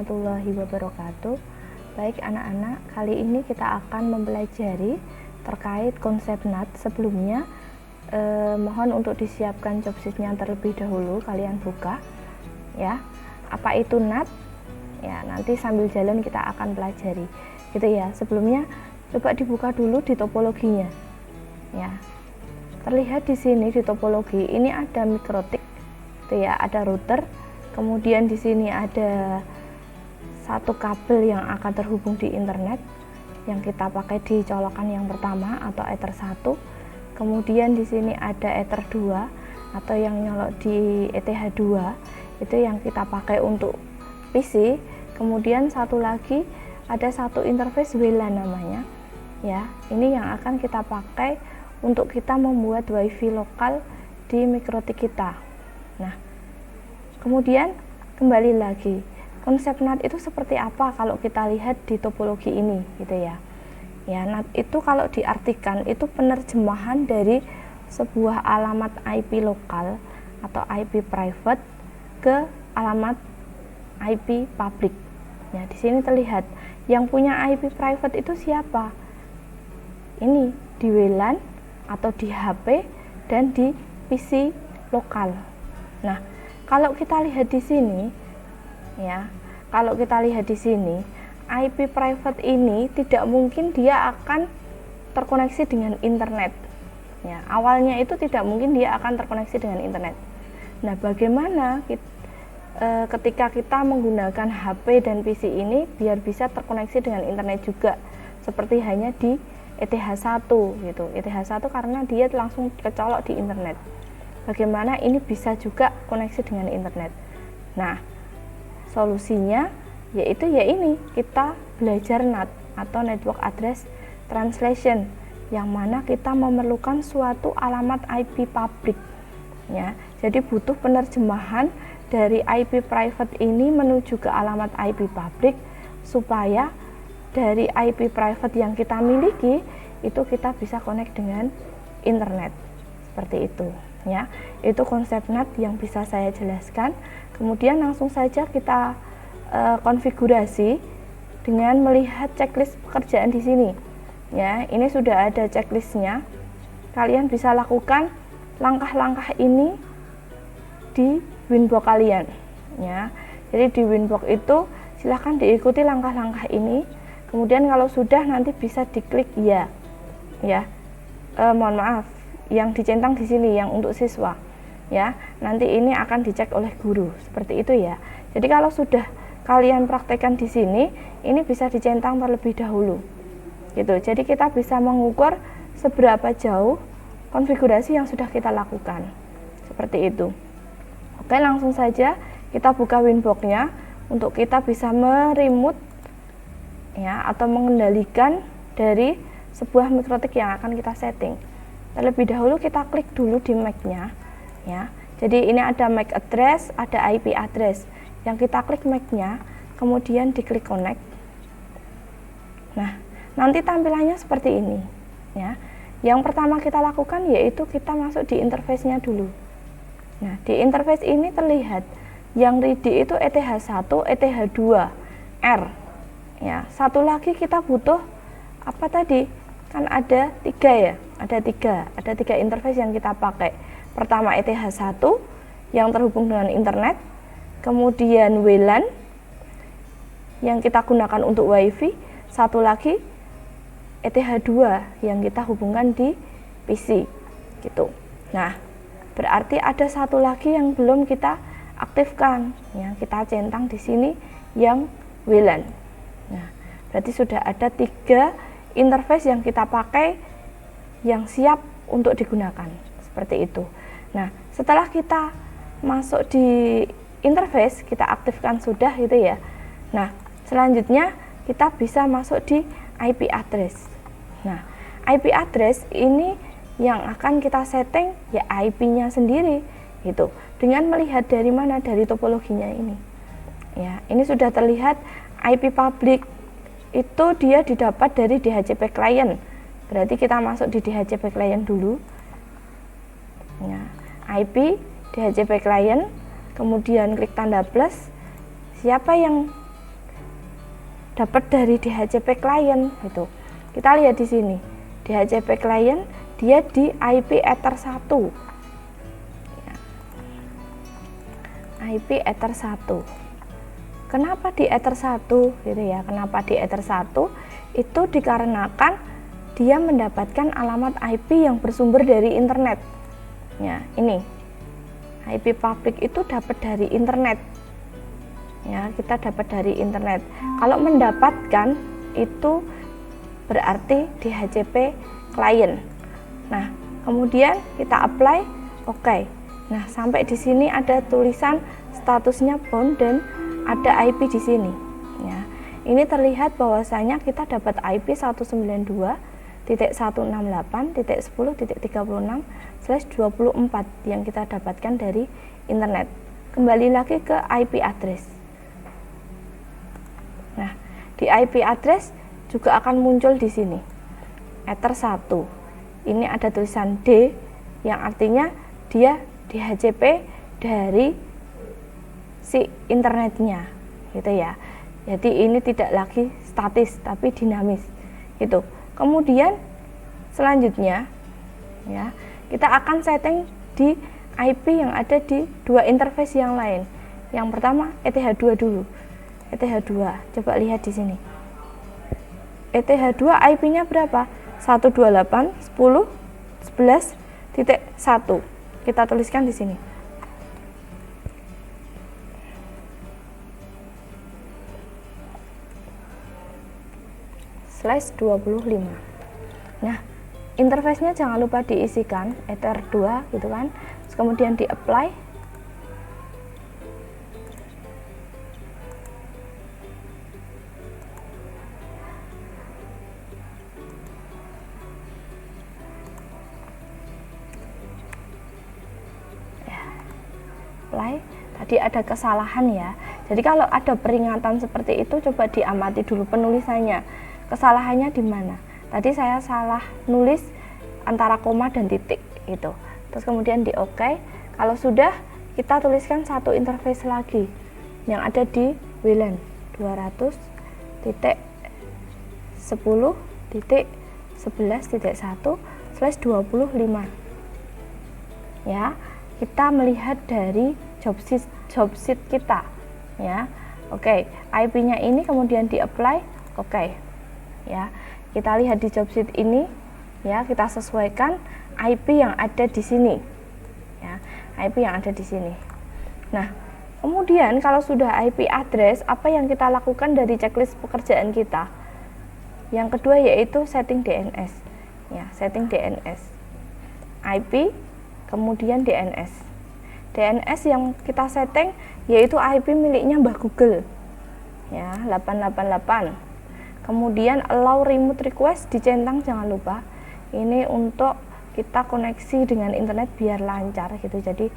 warahmatullahi wabarakatuh. Baik anak-anak, kali ini kita akan mempelajari terkait konsep NAT. Sebelumnya mohon untuk disiapkan job sheet-nya terlebih dahulu, kalian buka ya. Apa itu NAT? Ya, nanti sambil jalan kita akan pelajari gitu ya. Sebelumnya coba dibuka dulu di topologinya ya. Terlihat di sini di topologi ini ada mikrotik gitu ya, ada router. Kemudian di sini ada satu kabel yang akan terhubung di internet yang kita pakai di colokan yang pertama atau ether 1. Kemudian di sini ada ether 2 atau yang nyolok di ETH2, itu yang kita pakai untuk PC. Kemudian satu lagi ada satu interface WLAN namanya. Ya, ini yang akan kita pakai untuk kita membuat WiFi lokal di mikrotik kita. Nah, kemudian kembali lagi, konsep NAT itu seperti apa kalau kita lihat di topologi ini gitu ya. Ya, NAT itu kalau diartikan itu penerjemahan dari sebuah alamat IP lokal atau IP private ke alamat IP public. Ya, di sini terlihat yang punya IP private itu siapa? Ini di WLAN atau di HP dan di PC lokal. Nah, kalau kita lihat di sini ya, kalau kita lihat di sini IP private ini tidak mungkin dia akan terkoneksi dengan internet. Ya, awalnya itu tidak mungkin dia akan terkoneksi dengan internet. Nah, bagaimana ketika kita menggunakan HP dan PC ini biar bisa terkoneksi dengan internet juga, seperti hanya di ETH1 gitu. ETH1 karena dia langsung kecolok di internet. Bagaimana ini bisa juga koneksi dengan internet? Nah, solusinya yaitu ya ini, kita belajar NAT atau Network Address Translation, yang mana kita memerlukan suatu alamat IP public ya. Jadi butuh penerjemahan dari IP private ini menuju ke alamat IP public supaya dari IP private yang kita miliki itu kita bisa connect dengan internet. Seperti itu ya. Itu konsep NAT yang bisa saya jelaskan. Kemudian langsung saja kita konfigurasi dengan melihat checklist pekerjaan di sini ya. Ini sudah ada checklistnya. Kalian bisa lakukan langkah-langkah ini di Winbox kalian ya. Jadi di Winbox itu silahkan diikuti langkah-langkah ini. Kemudian kalau sudah nanti bisa diklik ya. Mohon maaf, yang dicentang di sini yang untuk siswa ya. Nanti ini akan dicek oleh guru seperti itu ya. Jadi kalau sudah kalian praktekkan di sini, ini bisa dicentang terlebih dahulu gitu. Jadi kita bisa mengukur seberapa jauh konfigurasi yang sudah kita lakukan seperti itu. Oke, langsung saja kita buka Winbox-nya untuk kita bisa meremote ya atau mengendalikan dari sebuah mikrotik yang akan kita setting. Terlebih dahulu kita klik dulu di MAC-nya ya. Jadi ini ada MAC address, ada IP address. Yang kita klik MAC-nya, kemudian diklik connect. Nah, nanti tampilannya seperti ini ya. Yang pertama kita lakukan yaitu kita masuk di interface-nya dulu. Nah, di interface ini terlihat yang ready itu ETH1, ETH2, R. Ya, satu lagi kita butuh apa tadi? Kan ada tiga ya, ada tiga interface yang kita pakai. Pertama ETH1 yang terhubung dengan internet, kemudian WLAN yang kita gunakan untuk WiFi, satu lagi ETH2 yang kita hubungkan di PC gitu. Nah, berarti ada satu lagi yang belum kita aktifkan ya, kita centang di sini yang WLAN. Nah, berarti sudah ada 3 interface yang kita pakai yang siap untuk digunakan seperti itu. Nah, setelah kita masuk di interface, kita aktifkan sudah gitu ya. Nah, selanjutnya kita bisa masuk di IP address. Nah, IP address ini yang akan kita setting ya IP-nya sendiri gitu. Dengan melihat dari mana, dari topologinya ini. Ya, ini sudah terlihat IP public itu dia didapat dari DHCP client. Berarti kita masuk di DHCP client dulu. Nah, IP DHCP client, kemudian klik tanda plus. Siapa yang dapat dari DHCP client gitu. Kita lihat di sini. DHCP client dia di IP Ether 1. Ya. IP Ether 1. Kenapa di Ether 1 gitu ya? Kenapa di Ether 1? Itu dikarenakan dia mendapatkan alamat IP yang bersumber dari internet. Ya, ini. IP public itu dapat dari internet. Ya, kita dapat dari internet. Kalau mendapatkan itu berarti DHCP client. Nah, kemudian kita apply, oke. Nah, sampai di sini ada tulisan statusnya bound dan ada IP di sini. Ya, ini terlihat bahwasanya kita dapat IP 192.168.10.36/24 yang kita dapatkan dari internet. Kembali lagi ke IP address. Nah, di IP address juga akan muncul di sini Ether 1. Ini ada tulisan D yang artinya dia DHCP dari si internetnya gitu ya. Jadi ini tidak lagi statis tapi dinamis gitu. Kemudian selanjutnya ya, kita akan setting di IP yang ada di dua interface yang lain. Yang pertama ETH2 dulu. ETH2, coba lihat di sini. ETH2 IP-nya berapa? 128.10.11.1. Kita tuliskan di sini. /25. Nah, interface-nya jangan lupa diisikan Ether 2 gitu kan. Terus kemudian di apply. Ya. Apply. Tadi ada kesalahan ya. Jadi kalau ada peringatan seperti itu coba diamati dulu penulisannya. Kesalahannya di mana? Tadi saya salah nulis antara koma dan titik gitu. Terus kemudian di OK. Kalau sudah, kita tuliskan satu interface lagi yang ada di WLAN 200.10.11.1/25. Ya, kita melihat dari job sheet kita ya. Oke, IP-nya ini kemudian di apply. Oke. Ya, kita lihat di job sheet ini ya, kita sesuaikan IP yang ada di sini ya, IP yang ada di sini. Nah, kemudian kalau sudah IP address, apa yang kita lakukan dari checklist pekerjaan kita? Yang kedua yaitu setting DNS ya, setting DNS IP kemudian DNS. DNS yang kita setting yaitu IP miliknya Mbah Google ya, 888. Kemudian allow remote request dicentang, jangan lupa. Ini untuk kita koneksi dengan internet biar lancar gitu. Jadi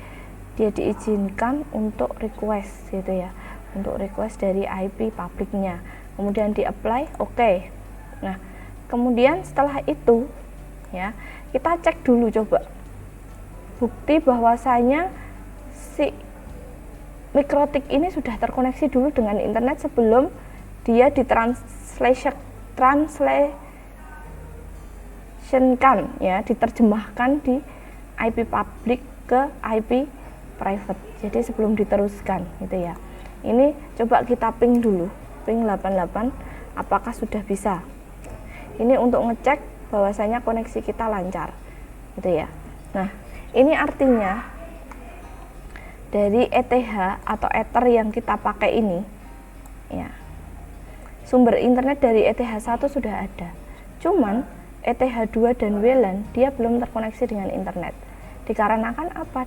dia diizinkan untuk request gitu ya, untuk request dari IP publiknya. Kemudian di apply, oke. Nah, kemudian setelah itu ya, kita cek dulu coba bukti bahwasanya si mikrotik ini sudah terkoneksi dulu dengan internet sebelum dia ditranslationkan ya, diterjemahkan di IP public ke IP private. Jadi sebelum diteruskan gitu ya. Ini coba kita ping dulu, ping 88 apakah sudah bisa. Ini untuk ngecek bahwasanya koneksi kita lancar gitu ya. Nah, ini artinya dari ETH atau Ether yang kita pakai ini ya, sumber internet dari ETH1 sudah ada, cuman ETH2 dan WLAN dia belum terkoneksi dengan internet. Dikarenakan apa?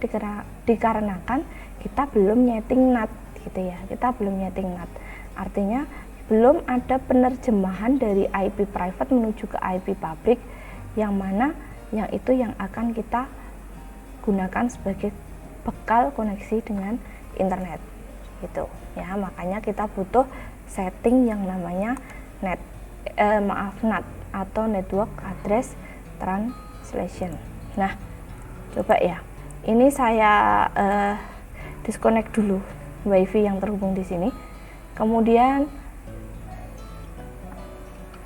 Dikarenakan kita belum nyeting NAT gitu ya, kita belum nyeting NAT. Artinya belum ada penerjemahan dari IP private menuju ke IP public, yang mana yang itu yang akan kita gunakan sebagai bekal koneksi dengan internet gitu ya. Makanya kita butuh setting yang namanya NAT atau Network Address Translation. Nah, coba ya, ini saya disconnect dulu WiFi yang terhubung di sini. Kemudian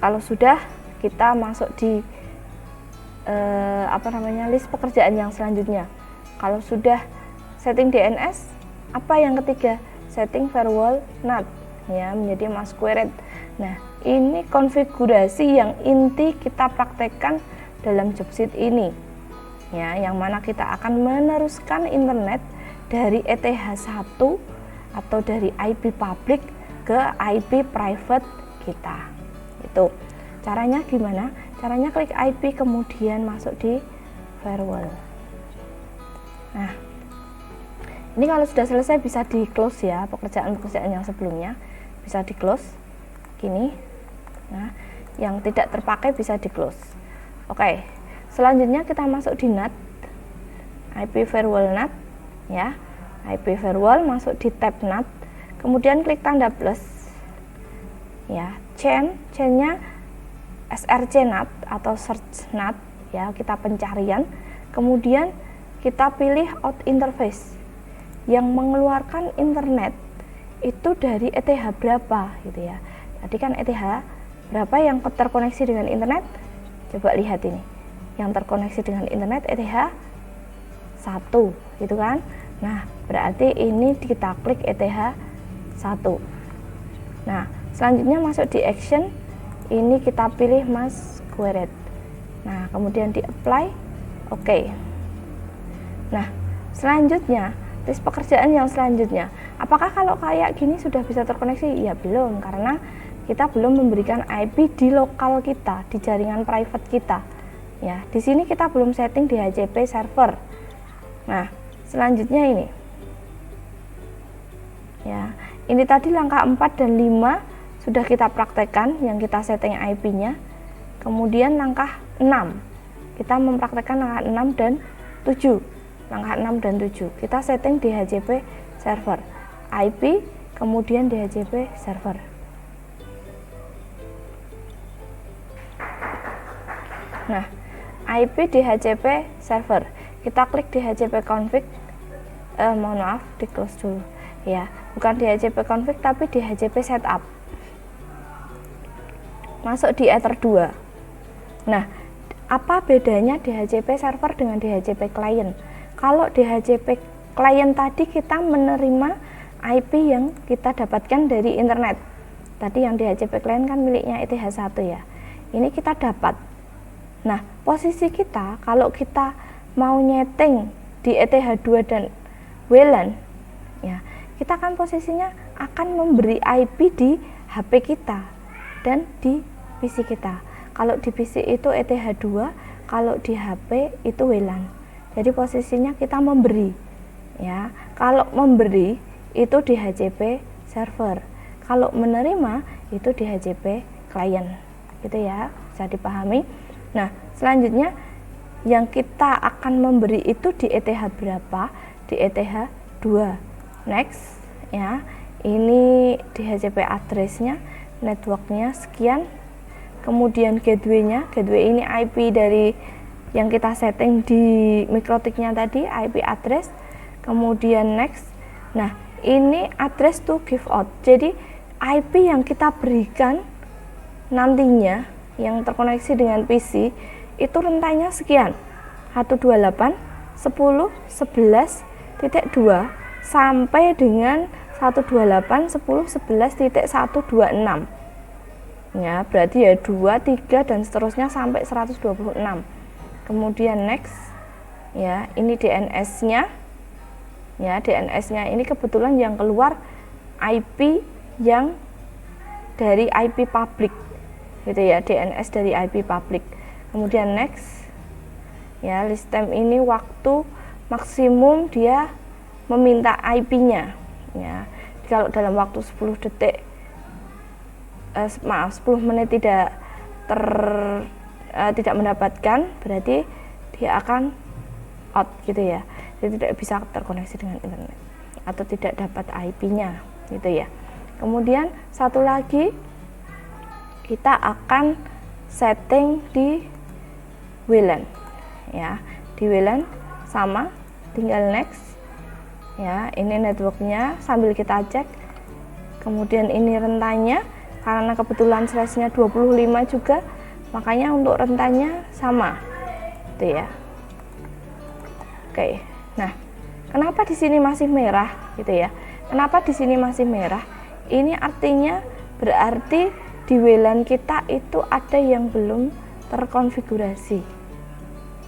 Kalau sudah, kita masuk di list pekerjaan yang selanjutnya. Kalau sudah setting DNS, apa yang ketiga? Setting firewall NAT ya menjadi masquerade. Nah, ini konfigurasi yang inti kita praktekkan dalam jobsheet ini. Ya, yang mana kita akan meneruskan internet dari ETH1 atau dari IP public ke IP private kita. Itu. Caranya gimana? Caranya klik IP kemudian masuk di firewall. Nah, ini kalau sudah selesai bisa di close ya, pekerjaan-pekerjaan yang sebelumnya bisa di close gini. Nah, yang tidak terpakai bisa di close. Oke, selanjutnya kita masuk di NAT, IP firewall NAT ya, IP firewall masuk di tab NAT, kemudian klik tanda plus ya, chain-nya src NAT atau search NAT ya, kita pencarian, kemudian kita pilih out interface yang mengeluarkan internet itu dari ETH berapa gitu ya. Tadi kan ETH berapa yang terkoneksi dengan internet? Coba lihat ini. Yang terkoneksi dengan internet ETH 1 gitu kan. Nah, berarti ini kita klik ETH 1. Nah, selanjutnya masuk di action. Ini kita pilih masquerade. Nah, kemudian di apply. Oke. Nah, selanjutnya list pekerjaan yang selanjutnya, apakah kalau kayak gini sudah bisa terkoneksi? Ya belum, karena kita belum memberikan IP di lokal kita, di jaringan private kita. Ya, di sini kita belum setting di DHCP server. Nah, selanjutnya ini. Ya, ini tadi langkah 4 dan 5 sudah kita praktekkan yang kita setting IP-nya. Kemudian langkah 6. Kita mempraktekkan langkah 6 dan 7. Langkah 6 dan 7 kita setting DHCP server IP, kemudian DHCP server. Nah, IP DHCP server, kita klik DHCP config, mohon maaf di close dulu ya, bukan DHCP config tapi DHCP setup, masuk di Ether 2. Nah, apa bedanya DHCP server dengan DHCP client? Kalau DHCP klien tadi kita menerima IP yang kita dapatkan dari internet. Tadi yang DHCP klien kan miliknya ETH1 ya. Ini kita dapat. Nah, posisi kita kalau kita mau nyeting di ETH2 dan WLAN ya, kita kan posisinya akan memberi IP di HP kita dan di PC kita. Kalau di PC itu ETH2, kalau di HP itu WLAN. Jadi posisinya kita memberi ya. Kalau memberi itu di DHCP server. Kalau menerima itu di DHCP client. Gitu ya, bisa dipahami. Nah, selanjutnya yang kita akan memberi itu di ETH berapa? Di ETH 2. Next ya. Ini DHCP address-nya, network-nya sekian. Kemudian gateway-nya, gateway ini IP dari yang kita setting di mikrotiknya tadi, IP address. Kemudian next. Nah, ini address to give out. Jadi IP yang kita berikan nantinya yang terkoneksi dengan PC itu rentangnya sekian, 128.10.11.2 sampai dengan 128.10.11.126 ya, berarti ya 2, 3 dan seterusnya sampai 126. Kemudian next ya, ini DNS-nya ya, DNS-nya ini kebetulan yang keluar IP yang dari IP public gitu ya, DNS dari IP public. Kemudian next ya, list time ini waktu maksimum dia meminta IP-nya ya. Kalau dalam waktu 10 detik 10 menit tidak mendapatkan, berarti dia akan out gitu ya, jadi tidak bisa terkoneksi dengan internet atau tidak dapat IP-nya gitu ya. Kemudian satu lagi kita akan setting di WLAN ya, di WLAN sama, tinggal next ya. Ini networknya sambil kita cek, kemudian ini rentangnya karena kebetulan size-nya 25 juga, makanya untuk rentannya sama gitu ya. Oke, nah kenapa di sini masih merah gitu ya? Kenapa di sini masih merah? Ini artinya berarti di WLAN kita itu ada yang belum terkonfigurasi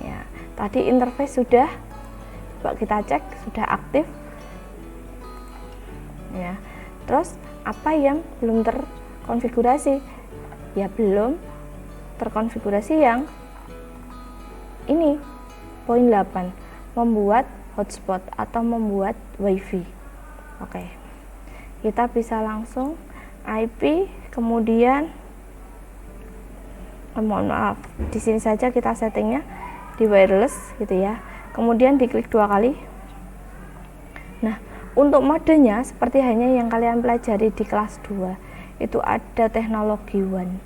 ya. Tadi interface sudah, coba kita cek sudah aktif ya. Terus apa yang belum terkonfigurasi? Ya belum terkonfigurasi yang ini, poin 8, membuat hotspot atau membuat wifi. Oke, kita bisa langsung IP, kemudian mohon maaf, di sini saja kita settingnya di wireless gitu ya, kemudian diklik 2 kali. Nah, untuk modenya seperti hanya yang kalian pelajari di kelas 2 itu ada teknologi WAN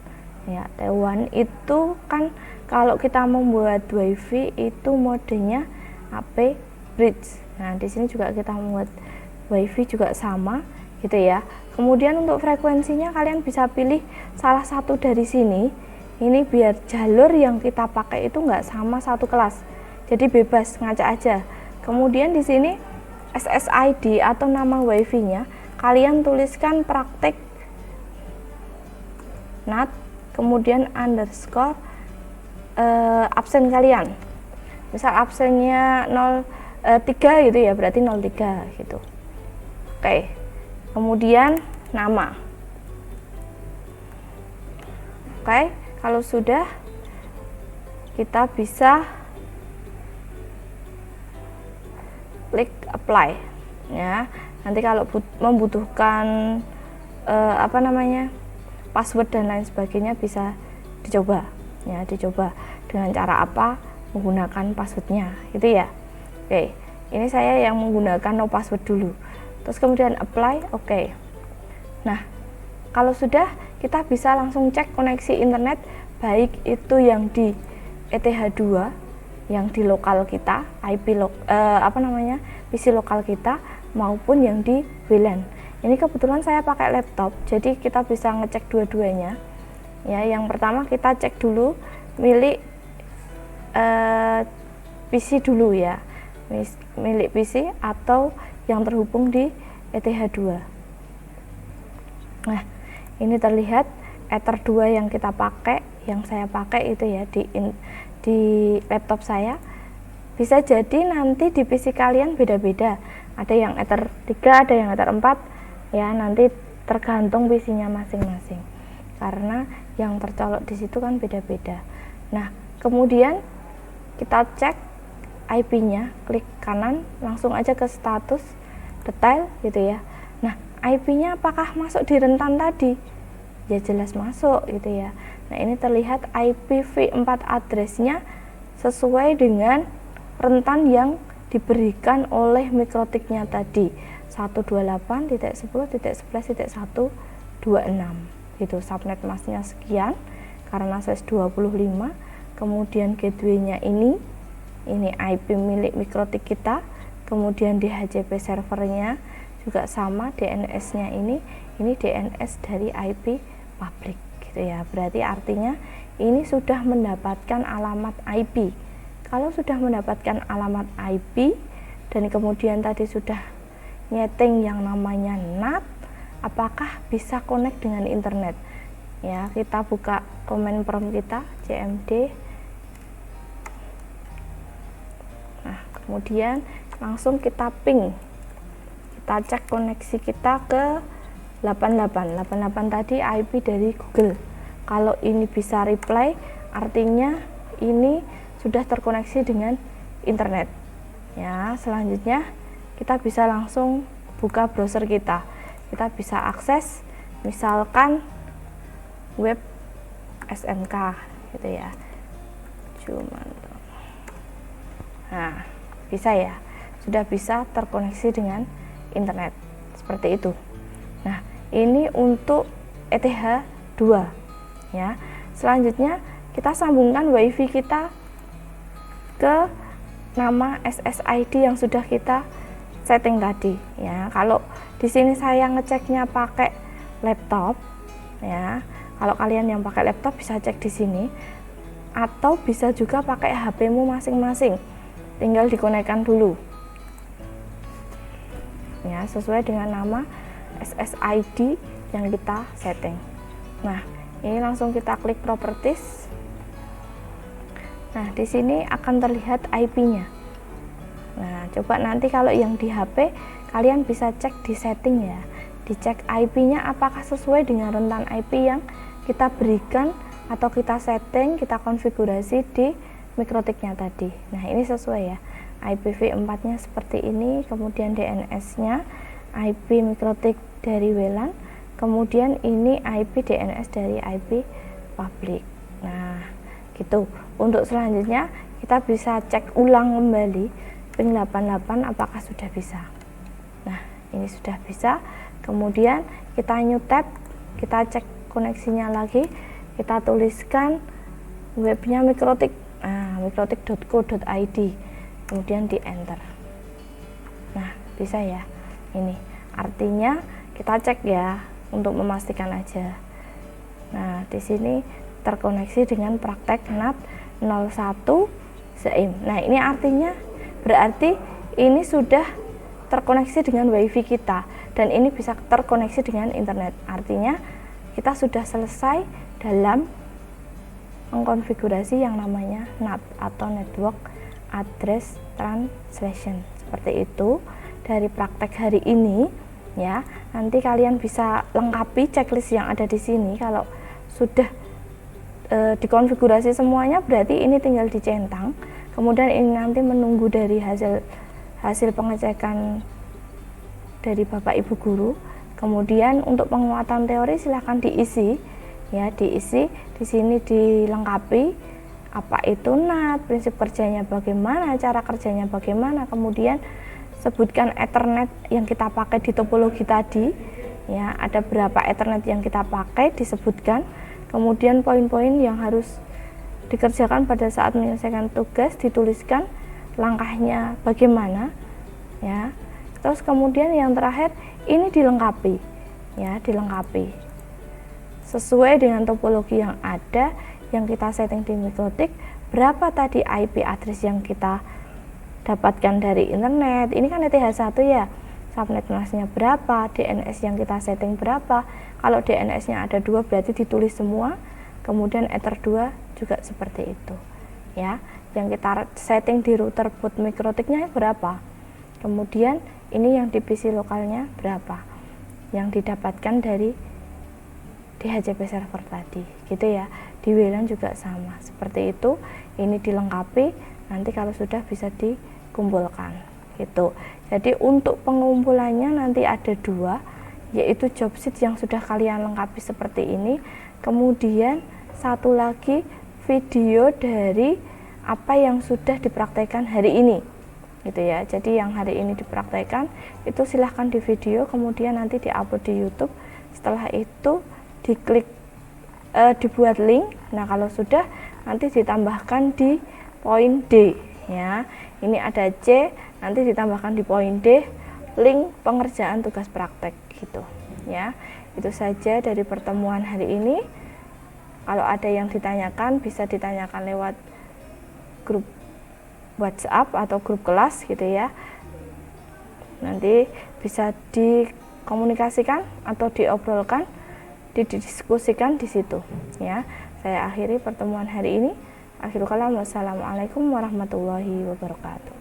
ya. WAN itu kan kalau kita membuat wifi itu modenya AP bridge. Nah, di sini juga kita membuat wifi juga sama gitu ya. Kemudian untuk frekuensinya kalian bisa pilih salah satu dari sini. Ini biar jalur yang kita pakai itu nggak sama satu kelas. Jadi bebas ngacak aja. Kemudian di sini SSID atau nama wifi-nya kalian tuliskan praktek NAT, kemudian underscore absen kalian. Misal absennya 03 gitu ya, berarti 03 gitu. Oke. Kemudian nama. Oke, kalau sudah kita bisa klik apply ya. Nanti kalau membutuhkan password dan lain sebagainya bisa dicoba ya, dicoba dengan cara apa, menggunakan passwordnya gitu ya. Oke, ini saya yang menggunakan no password dulu, terus kemudian apply. Oke. Nah, kalau sudah, kita bisa langsung cek koneksi internet, baik itu yang di ETH2 yang di lokal kita, PC lokal kita, maupun yang di WLAN. Ini kebetulan saya pakai laptop, jadi kita bisa ngecek dua-duanya ya. Yang pertama kita cek dulu milik PC dulu ya, milik PC atau yang terhubung di ETH2. Nah, ini terlihat Ether 2 yang kita pakai, yang saya pakai itu ya di laptop saya. Bisa jadi nanti di PC kalian beda-beda, ada yang Ether 3, ada yang Ether 4 ya, nanti tergantung PC-nya masing-masing karena yang tercolok di situ kan beda-beda. Nah, kemudian kita cek IP-nya, klik kanan, langsung aja ke status detail gitu ya. Nah, IP-nya apakah masuk di rentan tadi? Ya jelas masuk gitu ya. Nah, ini terlihat IPv4 address-nya sesuai dengan rentan yang diberikan oleh mikrotiknya tadi, 128.10.11.126 gitu. Subnet masknya sekian karena size 25. Kemudian gateway-nya ini IP milik mikrotik kita. Kemudian DHCP servernya juga sama, DNS-nya ini DNS dari IP public gitu ya. Berarti artinya ini sudah mendapatkan alamat IP. Kalau sudah mendapatkan alamat IP dan kemudian tadi sudah nyeting yang namanya NAT, apakah bisa connect dengan internet? Ya, kita buka command prompt kita, cmd. Nah, kemudian langsung kita ping. Kita cek koneksi kita ke 88 tadi IP dari Google. Kalau ini bisa reply, artinya ini sudah terkoneksi dengan internet. Ya, selanjutnya kita bisa langsung buka browser kita. Kita bisa akses misalkan web SMK gitu ya. Nah, bisa ya. Sudah bisa terkoneksi dengan internet seperti itu. Nah, ini untuk ETH2 ya. Selanjutnya kita sambungkan WiFi kita ke nama SSID yang sudah kita setting tadi ya. Kalau di sini saya ngeceknya pakai laptop ya. Kalau kalian yang pakai laptop bisa cek di sini, atau bisa juga pakai HP-mu masing-masing, tinggal dikonekkan dulu ya, sesuai dengan nama SSID yang kita setting. Nah, ini langsung kita klik properties. Nah, di sini akan terlihat IP-nya. Nah, coba nanti kalau yang di HP kalian bisa cek di setting ya, dicek IP-nya apakah sesuai dengan rentan IP yang kita berikan atau kita setting, kita konfigurasi di Mikrotik-nya tadi. Nah, ini sesuai ya, IPv4-nya seperti ini, kemudian DNS-nya IP Mikrotik dari WLAN, kemudian ini IP DNS dari IP public. Nah, gitu. Untuk selanjutnya kita bisa cek ulang kembali ping 88 apakah sudah bisa. Nah, ini sudah bisa. Kemudian kita new tab, kita cek koneksinya lagi, kita tuliskan webnya Mikrotik, mikrotik.co.id, kemudian di enter. Nah, bisa ya. Ini artinya kita cek ya untuk memastikan aja. Nah, di sini terkoneksi dengan praktek NAT 01 SEIM. Nah, ini artinya berarti ini sudah terkoneksi dengan WiFi kita dan ini bisa terkoneksi dengan internet. Artinya kita sudah selesai dalam mengkonfigurasi yang namanya NAT atau Network Address Translation. Seperti itu dari praktek hari ini ya. Nanti kalian bisa lengkapi checklist yang ada di sini. Kalau sudah dikonfigurasi semuanya berarti ini tinggal dicentang. Kemudian ini nanti menunggu dari hasil pengecekan dari Bapak Ibu guru. Kemudian untuk penguatan teori silahkan diisi ya, diisi di sini, dilengkapi apa itu NAT, prinsip kerjanya bagaimana, cara kerjanya bagaimana, kemudian sebutkan Ethernet yang kita pakai di topologi tadi ya, ada berapa Ethernet yang kita pakai disebutkan, kemudian poin-poin yang harus dikerjakan pada saat menyelesaikan tugas dituliskan langkahnya bagaimana ya. Terus kemudian yang terakhir ini dilengkapi ya, dilengkapi sesuai dengan topologi yang ada yang kita setting di Mikrotik. Berapa tadi IP address yang kita dapatkan dari internet, ini kan ETH1 ya, subnet masnya berapa, DNS yang kita setting berapa. Kalau DNS-nya ada 2 berarti ditulis semua, kemudian Ether 2 juga seperti itu ya. Yang kita setting di router boot Mikrotiknya berapa, kemudian ini yang di PC lokalnya berapa yang didapatkan dari DHCP server tadi gitu ya. Di WLAN juga sama seperti itu, ini dilengkapi, nanti kalau sudah bisa dikumpulkan gitu. Jadi untuk pengumpulannya nanti ada 2, yaitu job sheet yang sudah kalian lengkapi seperti ini, kemudian satu lagi video dari apa yang sudah dipraktekkan hari ini gitu ya. Jadi yang hari ini dipraktekkan itu silahkan di video, kemudian nanti diupload di YouTube. Setelah itu diklik, dibuat link. Nah, kalau sudah nanti ditambahkan di poin D ya. Ini ada C, nanti ditambahkan di poin D link pengerjaan tugas praktek gitu ya. Itu saja dari pertemuan hari ini. Kalau ada yang ditanyakan bisa ditanyakan lewat grup WhatsApp atau grup kelas gitu ya. Nanti bisa dikomunikasikan atau diobrolkan, didiskusikan di situ ya. Saya akhiri pertemuan hari ini. Akhirul kalam, wassalamualaikum warahmatullahi wabarakatuh.